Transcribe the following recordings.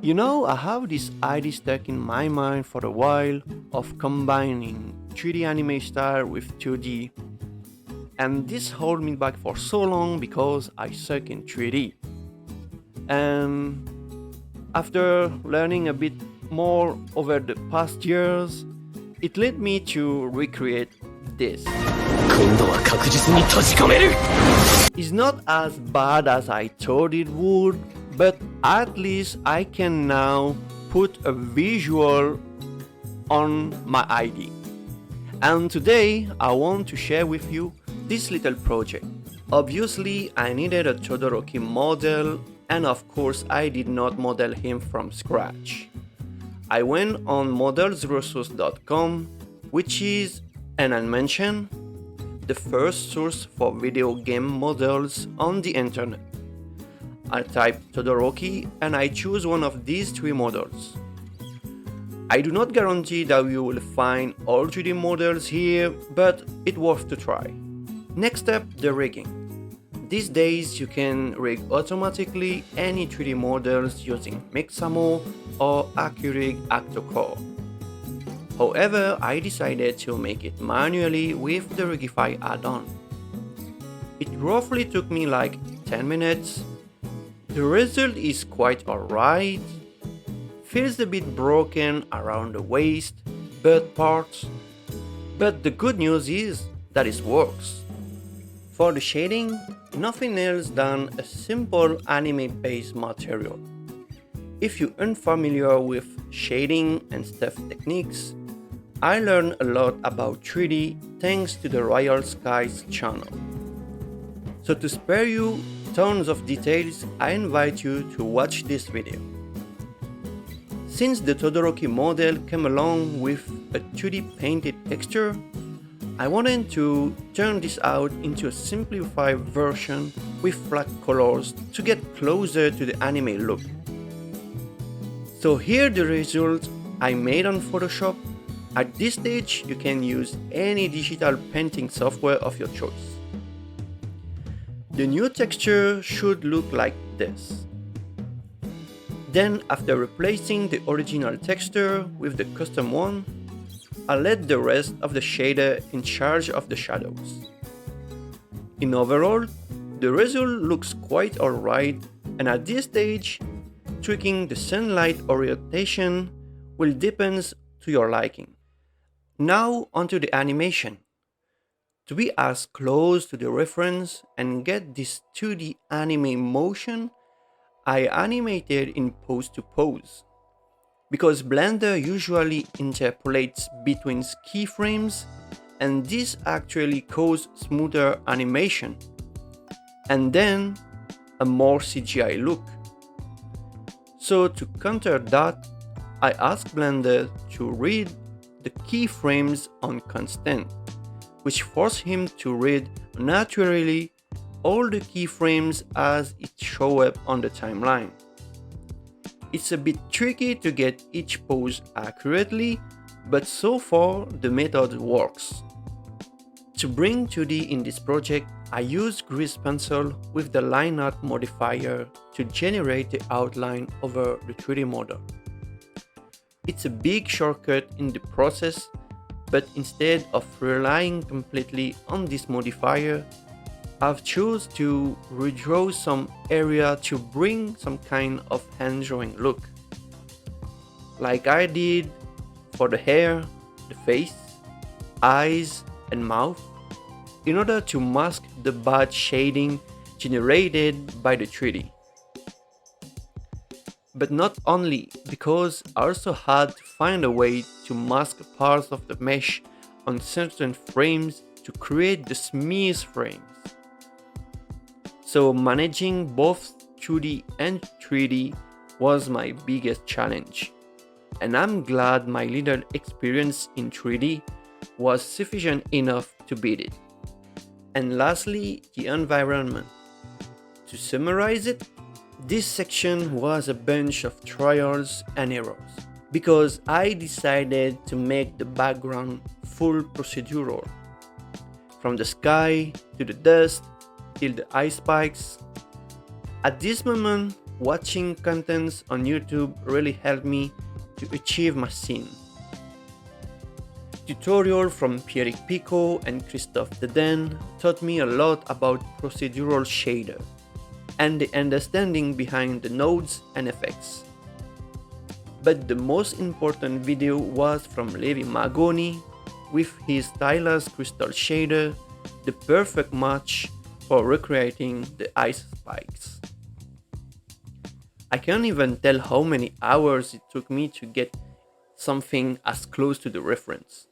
You know, I have this idea stuck in my mind for a while of combining 3D anime style with 2D, and this held me back for so long because I suck in 3D. And after learning a bit more over the past years, it led me to recreate this. 今度は確実に閉じ込める It's not as bad as I thought it would, but at least I can now put a visual on my ID. And today I want to share with you this little project. Obviously, I needed a Todoroki model, and of course, I did not model him from scratch. I went on modelsresource.com, which is, and I mentioned, the first source for video game models on the internet. I type Todoroki and I choose one of these three models. I do not guarantee that you will find all 3D models here, but it's worth to try. Next up, the rigging. These days you can rig automatically any 3D models using Mixamo or Accurig Actocore. However, I decided to make it manually with the Rigify add-on. It roughly took me like 10 minutes. The result is quite alright. Feels a bit broken around the waist, butt parts. But the good news is that it works. For the shading, nothing else than a simple anime-based material. If you're unfamiliar with shading and stuff techniques, I learned a lot about 3D thanks to the Royal Skies channel. So to spare you tons of details, I invite you to watch this video. Since the Todoroki model came along with a 2D painted texture, I wanted to turn this out into a simplified version with flat colors to get closer to the anime look. So here the result I made on Photoshop. At this stage, you can use any digital painting software of your choice. The new texture should look like this. Then, after replacing the original texture with the custom one, I let the rest of the shader in charge of the shadows. In overall, the result looks quite alright, and at this stage, tweaking the sunlight orientation will depend to your liking. Now onto the animation. To be as close to the reference and get this 2D anime motion, I animated in pose to pose. Because Blender usually interpolates between keyframes, and this actually causes smoother animation. And then a more CGI look. So to counter that, I asked Blender to read the keyframes on constant, which forced him to read naturally all the keyframes as it show up on the timeline. It's a bit tricky to get each pose accurately, but so far the method works. To bring 2D in this project, I used grease pencil with the line art modifier to generate the outline over the 3D model. It's a big shortcut in the process, but instead of relying completely on this modifier, I've chosen to redraw some area to bring some kind of hand drawing look. Like I did for the hair, the face, eyes and mouth, in order to mask the bad shading generated by the 3D. But not only, because I also had to find a way to mask parts of the mesh on certain frames to create the smooth frames. So managing both 2D and 3D was my biggest challenge. And I'm glad my little experience in 3D was sufficient enough to beat it. And lastly, the environment. To summarize it, this section was a bunch of trials and errors, because I decided to make the background full procedural. From the sky to the dust till the ice spikes. At this moment, watching contents on YouTube really helped me to achieve my scene. Tutorial from Pierrick Pico and Christophe Deden taught me a lot about procedural shader and the understanding behind the nodes and effects. But the most important video was from Levi Magoni with his Stylized crystal shader, the perfect match for recreating the ice spikes. I can't even tell how many hours it took me to get something as close to the reference.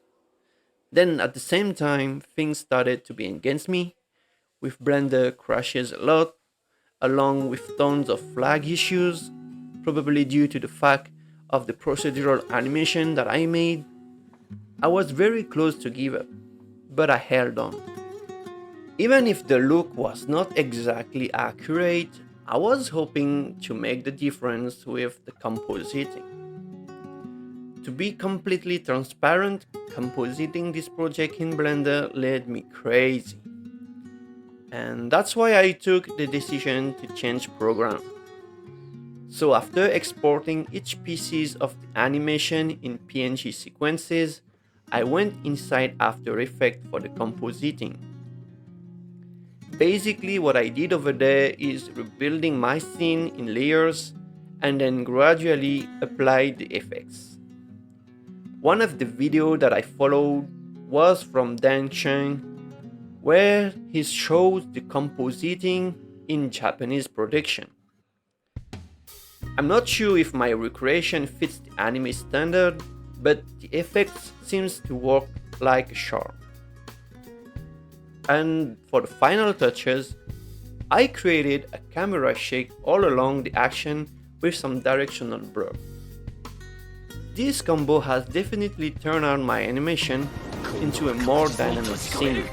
Then at the same time, things started to be against me, with Blender crashes a lot, along with tons of flag issues, probably due to the fact of the procedural animation that I made. I was very close to give up, but I held on. Even if the look was not exactly accurate, I was hoping to make the difference with the compositing. To be completely transparent, compositing this project in Blender led me crazy. And that's why I took the decision to change program. So after exporting each pieces of the animation in PNG sequences, I went inside After Effects for the compositing. Basically what I did over there is rebuilding my scene in layers and then gradually applied the effects. One of the videos that I followed was from Dan Cheng, where he shows the compositing in Japanese production. I'm not sure if my recreation fits the anime standard, but the effects seems to work like a charm. And for the final touches, I created a camera shake all along the action with some directional blur. This combo has definitely turned out my animation into a more dynamic scene.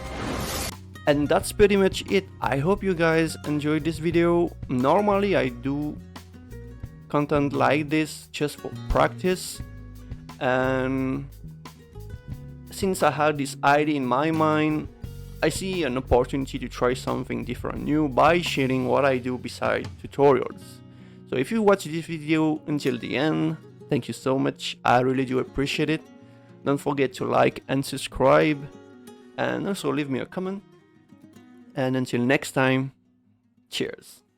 And that's pretty much it. I hope you guys enjoyed this video. Normally I do content like this just for practice, and since I had this idea in my mind, I see an opportunity to try something different new by sharing what I do beside tutorials. So if you watch this video until the end, thank you so much. I really do appreciate it. Don't forget to like and subscribe, and also leave me a comment. And until next time, cheers.